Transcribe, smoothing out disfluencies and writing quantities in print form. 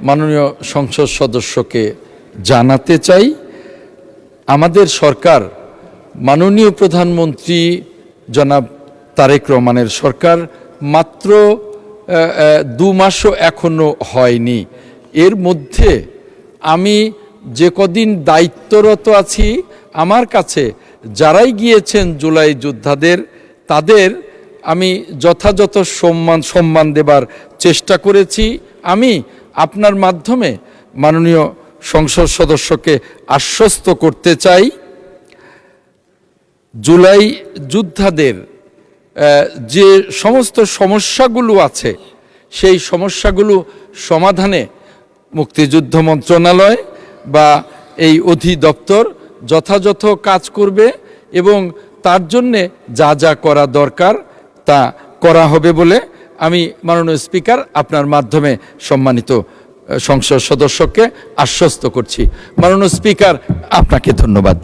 মাননীয় সংসদ সদস্যকে জানাতে চাই, আমাদের সরকার মাননীয় প্রধানমন্ত্রী জনাব তারেক রহমানের সরকার মাত্র 2 মাসও এখনো হয়নি। এর মধ্যে আমি যে কদিন দায়িত্বরত আছি, আমার কাছে যারাই গিয়েছেন জুলাই যোদ্ধাদের, তাদের আমি যথাযথ সম্মান দেবার চেষ্টা করেছি। আমি আপনার মাধ্যমে মাননীয় সংসদ সদস্যকে আশ্বস্ত করতে চাই, জুলাই যোদ্ধাদের যে সমস্ত সমস্যাগুলো আছে সেই সমস্যাগুলো সমাধানে মুক্তিযুদ্ধ মন্ত্রণালয় বা এই অধিদপ্তর যথাযথ কাজ করবে এবং তার জন্যে যা যা করা দরকার তা করা হবে বলে আমি মাননীয় স্পিকার আপনার মাধ্যমে সম্মানিত সংসদ সদস্যকে আশ্বস্ত করছি। মাননীয় স্পিকার, আপনাকে ধন্যবাদ।